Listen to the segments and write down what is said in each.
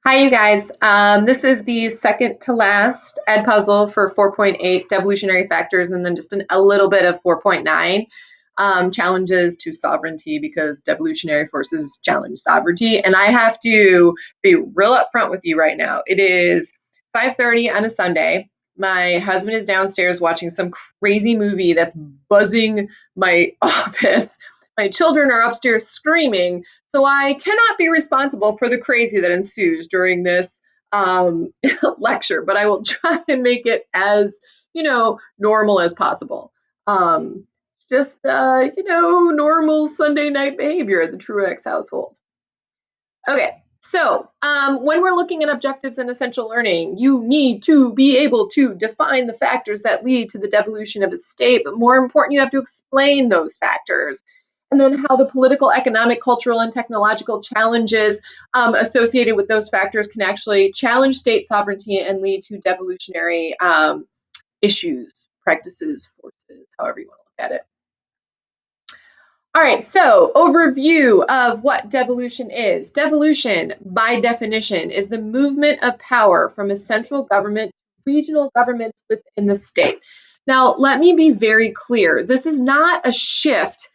Hi, you guys. This is the second to last ed puzzle for 4.8 devolutionary factors, and then just a little bit of 4.9 challenges to sovereignty because devolutionary forces challenge sovereignty. And I have to be real upfront with you right now. It is 5:30 on a Sunday. My husband is downstairs watching some crazy movie that's buzzing my office. My children are upstairs screaming, so I cannot be responsible for the crazy that ensues during this lecture, but I will try and make it as, normal as possible. Um, normal Sunday night behavior at the Truex household. Okay, so when we're looking at objectives in essential learning, you need to be able to define the factors that lead to the devolution of a state, but more important, you have to explain those factors. And then how the political, economic, cultural, and technological challenges associated with those factors can actually challenge state sovereignty and lead to devolutionary issues, practices, forces, however you want to look at it. All right, so overview of what devolution is. Devolution, by definition, is the movement of power from a central government to regional governments within the state. Now, let me be very clear. This is not a shift.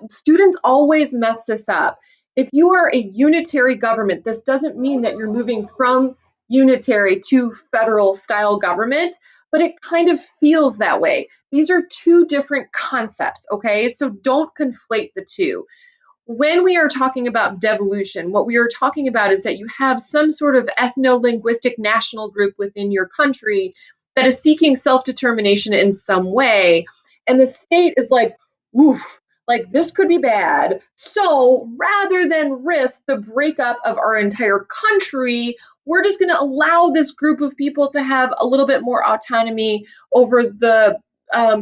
Students always mess this up. If you are a unitary government, this doesn't mean that you're moving from unitary to federal style government, but it kind of feels that way. These are two different concepts, okay? So don't conflate the two. When we are talking about devolution, what we are talking about is that you have some sort of ethno-linguistic national group within your country that is seeking self-determination in some way, and the state is like, oof, like this could be bad. So rather than risk the breakup of our entire country, we're just going to allow this group of people to have a little bit more autonomy over the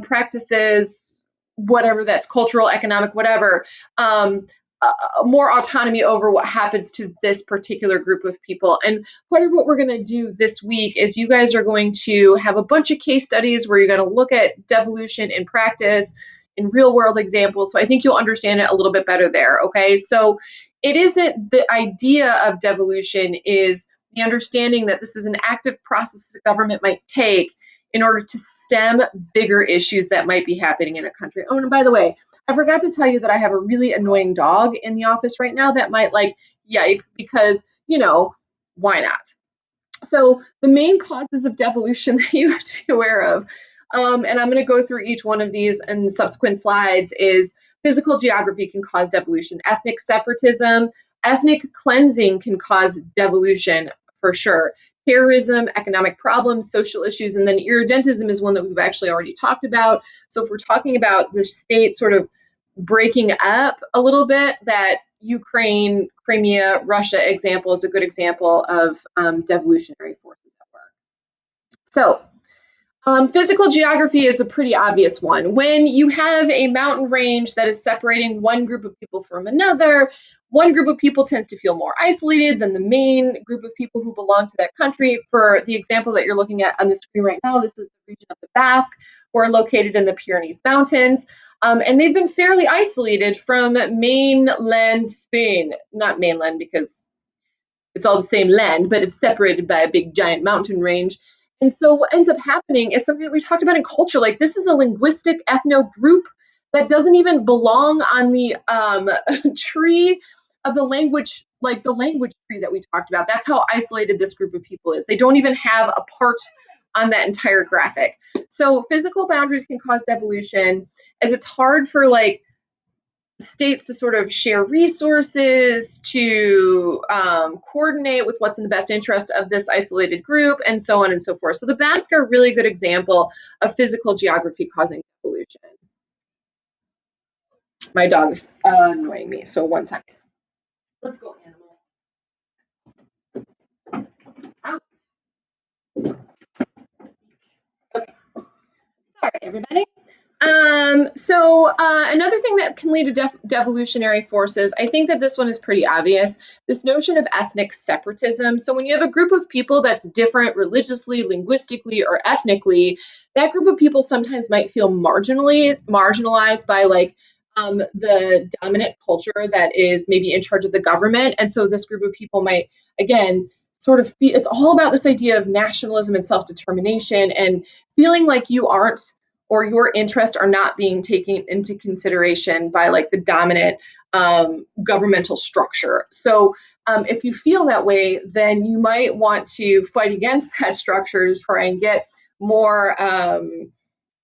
practices, whatever that's cultural, economic, whatever, more autonomy over what happens to this particular group of people. And part of what we're going to do this week is you guys are going to have a bunch of case studies where you're going to look at devolution in practice in real world examples. So I think you'll understand it a little bit better there. Okay. So it isn't the idea of devolution is the understanding that this is an active process the government might take in order to stem bigger issues that might be happening in a country. Oh, and by the way, I forgot to tell you that I have a really annoying dog in the office right now that might yipe because, why not? So the main causes of devolution that you have to be aware of, and I'm going to go through each one of these in subsequent slides, is physical geography can cause devolution, ethnic separatism, ethnic cleansing can cause devolution for sure, terrorism, economic problems, social issues, and then irredentism is one that we've actually already talked about. So if we're talking about the state sort of breaking up a little bit, that Ukraine, Crimea, Russia example is a good example of devolutionary forces at work. So physical geography is a pretty obvious one. When you have a mountain range that is separating one group of people from another, one group of people tends to feel more isolated than the main group of people who belong to that country. For the example that you're looking at on the screen right now, this is the region of the Basque, who are located in the Pyrenees Mountains. And they've been fairly isolated from mainland Spain. Not mainland because it's all the same land, but it's separated by a big giant mountain range. And so what ends up happening is something that we talked about in culture. Like this is a linguistic ethno group that doesn't even belong on the tree of the language, like the language tree that we talked about. That's how isolated this group of people is. They don't even have a part on that entire graphic. So physical boundaries can cause devolution, as it's hard for states to sort of share resources, to coordinate with what's in the best interest of this isolated group, and so on and so forth. So the Basque are a really good example of physical geography causing devolution. My dog's annoying me, so 1 second. Let's go, animal. Out. Okay. Sorry, everybody. Another thing that can lead to devolutionary forces, I think that this one is pretty obvious, this notion of ethnic separatism. So when you have a group of people that's different religiously, linguistically, or ethnically, that group of people sometimes might feel marginalized by the dominant culture that is maybe in charge of the government. And so this group of people might, again, sort of it's all about this idea of nationalism and self-determination and feeling like you aren't or your interests are not being taken into consideration by like the dominant governmental structure. So if you feel that way, then you might want to fight against that structure to try and get more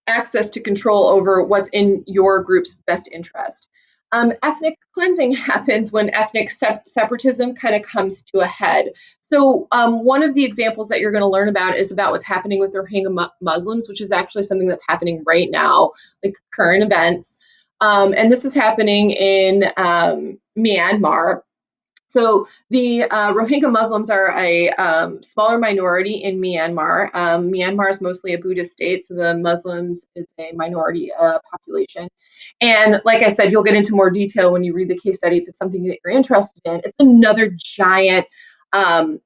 access to control over what's in your group's best interest. Ethnic cleansing happens when ethnic separatism kind of comes to a head. So one of the examples that you're going to learn about is about what's happening with the Rohingya Muslims, which is actually something that's happening right now, like current events. And this is happening in Myanmar. So the Rohingya Muslims are a smaller minority in Myanmar. Myanmar is mostly a Buddhist state, so the Muslims is a minority population. And like I said, you'll get into more detail when you read the case study if it's something that you're interested in. It's another giant, and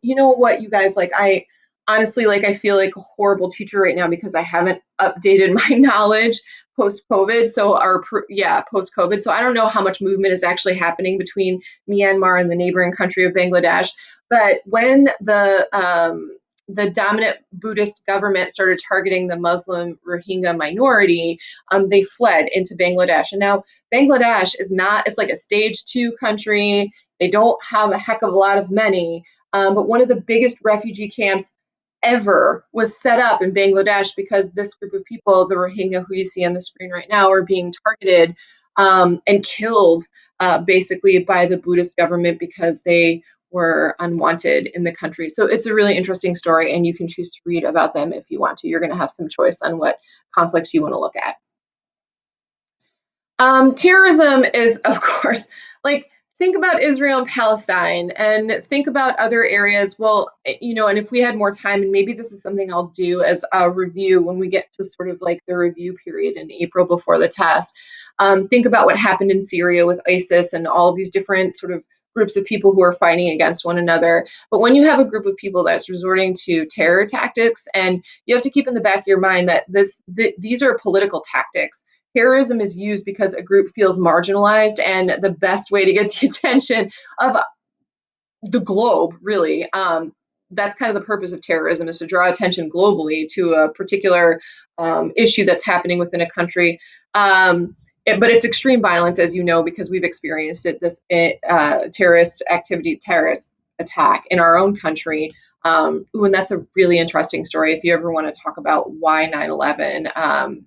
you know what, you guys, like I honestly, like I feel like a horrible teacher right now because I haven't updated my knowledge post COVID. So post COVID. So I don't know how much movement is actually happening between Myanmar and the neighboring country of Bangladesh. But when the dominant Buddhist government started targeting the Muslim Rohingya minority, they fled into Bangladesh. And now Bangladesh is not, it's like a stage 2 country. They don't have a heck of a lot of money. But one of the biggest refugee camps ever was set up in Bangladesh because this group of people, the Rohingya who you see on the screen right now, are being targeted and killed basically by the Buddhist government because they were unwanted in the country. So it's a really interesting story, and you can choose to read about them if you want to. You're going to have some choice on what conflicts you want to look at. Terrorism is, of course, like think about Israel and Palestine and think about other areas. Well, you know, and if we had more time, and maybe this is something I'll do as a review when we get to sort of like the review period in April before the test. Think about what happened in Syria with ISIS and all of these different sort of groups of people who are fighting against one another. But when you have a group of people that's resorting to terror tactics, and you have to keep in the back of your mind that these are political tactics. Terrorism is used because a group feels marginalized, and the best way to get the attention of the globe, really, that's kind of the purpose of terrorism, is to draw attention globally to a particular issue that's happening within a country. But it's extreme violence, as you know, because we've experienced it, this terrorist attack in our own country. And that's a really interesting story. If you ever want to talk about why 9/11,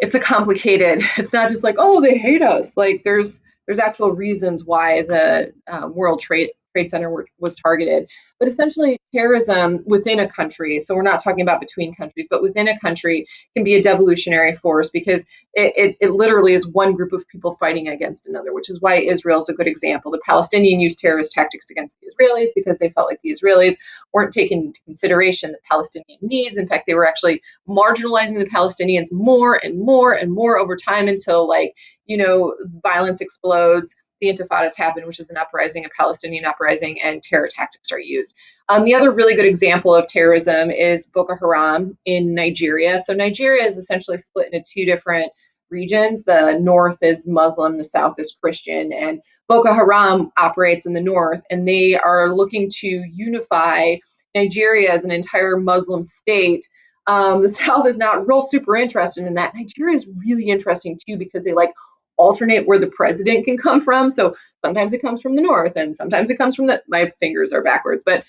it's a complicated, it's not just like, oh, they hate us. Like there's actual reasons why the World Trade Center was targeted. But essentially, terrorism within a country, so we're not talking about between countries, but within a country can be a devolutionary force because it literally is one group of people fighting against another, which is why Israel is a good example. The Palestinians used terrorist tactics against the Israelis because they felt like the Israelis weren't taking into consideration the Palestinian needs. In fact, they were actually marginalizing the Palestinians more and more and more over time until, like, you know, violence explodes, the intifadas happen, which is an uprising, a Palestinian uprising, and terror tactics are used. The other really good example of terrorism is Boko Haram in Nigeria. So Nigeria is essentially split into two different regions. The north is Muslim, the south is Christian, and Boko Haram operates in the north, and they are looking to unify Nigeria as an entire Muslim state. The South is not real super interested in that. Nigeria is really interesting too because they like alternate where the president can come from. So sometimes it comes from the north and sometimes it comes from the, my fingers are backwards, but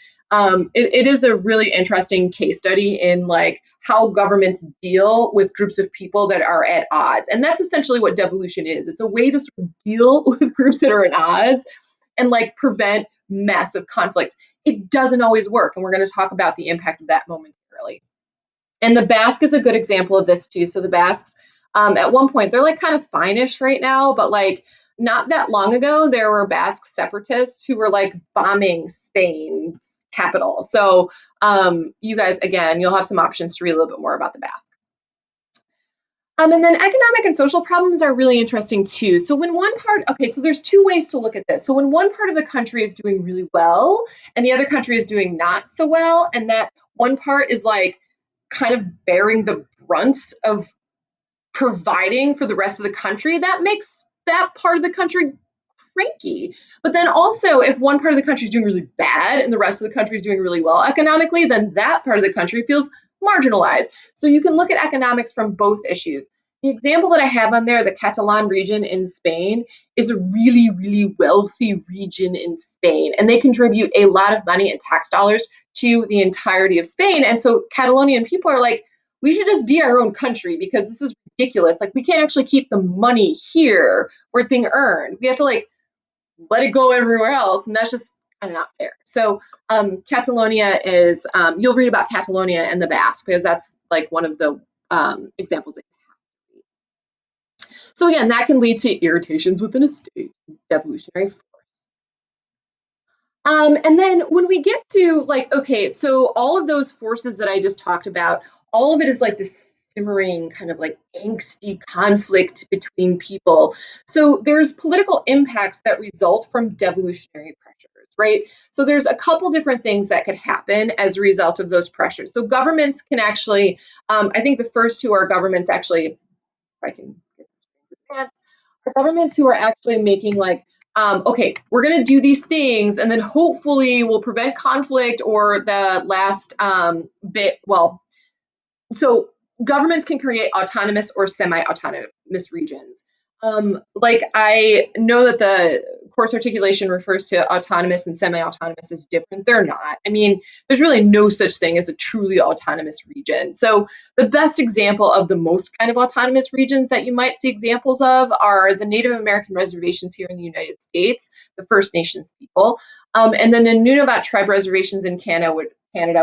it is a really interesting case study in like how governments deal with groups of people that are at odds. And that's essentially what devolution is. It's a way to sort of deal with groups that are at odds and like prevent massive conflict. It doesn't always work. And we're going to talk about the impact of that momentarily. And the Basque is a good example of this too. So the Basques, at one point, they're like kind of fine-ish right now, but like not that long ago, there were Basque separatists who were like bombing Spain's capital. So you guys, again, you'll have some options to read a little bit more about the Basque. And then economic and social problems are really interesting too. So when one part, okay, so there's two ways to look at this. So when one part of the country is doing really well and the other country is doing not so well, and that one part is like kind of bearing the brunt of providing for the rest of the country, that makes that part of the country cranky. But then also, if one part of the country is doing really bad and the rest of the country is doing really well economically, then that part of the country feels marginalized. So you can look at economics from both issues. The example that I have on there, the Catalan region in Spain, is a really, really wealthy region in Spain, and they contribute a lot of money and tax dollars to the entirety of Spain. And so Catalonian people are like, we should just be our own country because this is ridiculous. Like, we can't actually keep the money here where it's being earned. We have to like let it go everywhere else, and that's just kind of not fair. So Catalonia is, you'll read about Catalonia and the Basque because that's like one of the examples. So again, that can lead to irritations within a state, devolutionary force. And then when we get to like, okay, so all of those forces that I just talked about, all of it is like this simmering kind of like angsty conflict between people. So there's political impacts that result from devolutionary pressures, right? So there's a couple different things that could happen as a result of those pressures. So governments can actually, I think the first two are governments actually, if I can get this, are governments who are actually making like, okay, we're going to do these things, and then hopefully we'll prevent conflict or the last bit. Well, so governments can create autonomous or semi-autonomous regions. Like I know that the course articulation refers to autonomous and semi-autonomous as different. They're not. I mean, there's really no such thing as a truly autonomous region. So the best example of the most kind of autonomous regions that you might see examples of are the Native American reservations here in the United States, the First Nations people, and then the Nunavut tribe reservations in Canada,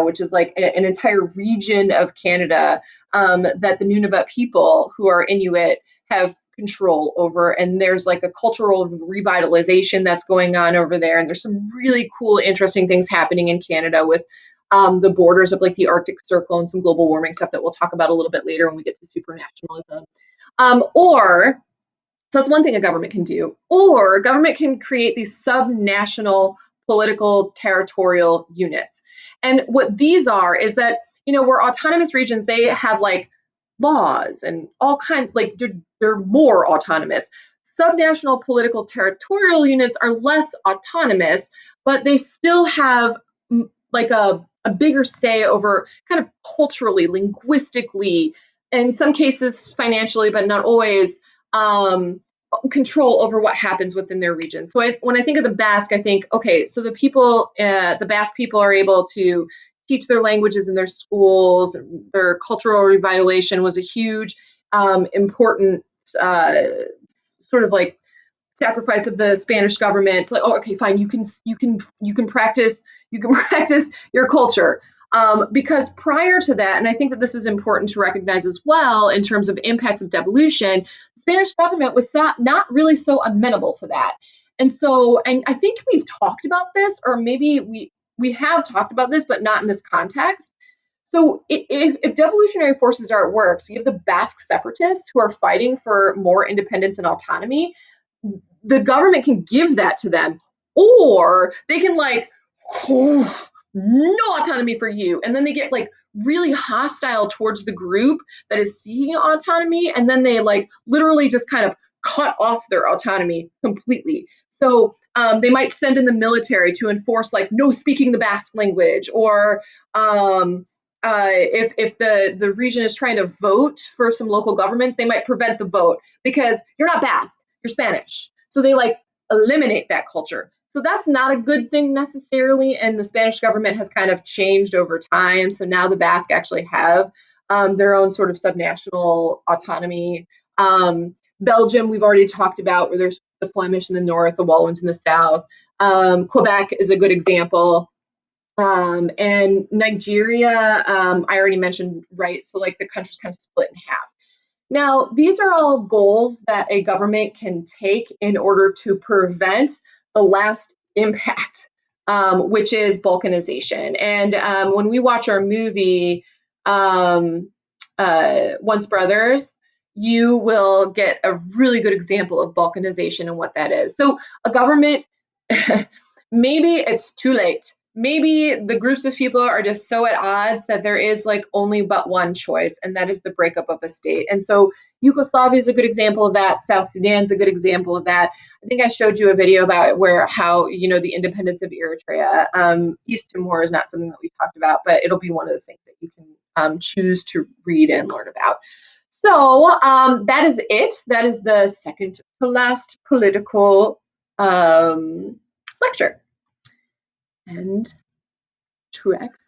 which is like an entire region of Canada that the Nunavut people who are Inuit have control over. And there's like a cultural revitalization that's going on over there. And there's some really cool, interesting things happening in Canada with the borders of like the Arctic Circle and some global warming stuff that we'll talk about a little bit later when we get to supranationalism. Or so that's one thing a government can do. Or a government can create these subnational political territorial units. And what these are is that, you know, where autonomous regions, they have like laws and all kinds, like they're more autonomous. Subnational political territorial units are less autonomous, but they still have like a bigger say over kind of culturally, linguistically, in some cases financially, but not always, control over what happens within their region. So when I think of the Basque, I think, okay, so the people, the Basque people are able to teach their languages in their schools. Their cultural revitalization was a huge, important sort of like sacrifice of the Spanish government. It's like, oh, okay, fine, you can practice your culture. Because prior to that, and I think that this is important to recognize as well in terms of impacts of devolution, the Spanish government was not really so amenable to that. And so, and I think we've talked about this, or maybe we have talked about this, but not in this context. So if devolutionary forces are at work, so you have the Basque separatists who are fighting for more independence and autonomy, the government can give that to them, or they can like, oh, no autonomy for you, and then they get like really hostile towards the group that is seeking autonomy, and then they like literally just kind of cut off their autonomy completely. So they might send in the military to enforce like no speaking the Basque language, or if the region is trying to vote for some local governments, they might prevent the vote because you're not Basque, you're Spanish. So they like eliminate that culture. So that's not a good thing necessarily. And the Spanish government has kind of changed over time. So now the Basque actually have their own sort of subnational autonomy. Belgium, we've already talked about, where there's the Flemish in the north, the Wallons in the south. Quebec is a good example. And Nigeria, I already mentioned, right? So like the country's kind of split in half. Now, these are all goals that a government can take in order to prevent the last impact, which is balkanization. And when we watch our movie, Once Brothers, you will get a really good example of balkanization and what that is. So a government, maybe it's too late. maybe the groups of people are just so at odds that there is like only but one choice, and that is the breakup of a state. And so Yugoslavia is a good example of that. South Sudan is a good example of that. I think I showed you a video about where how the independence of Eritrea. East Timor is not something that we talked about, but it'll be one of the things that you can choose to read and learn about. So that is it. That is the second to last political lecture. And Truex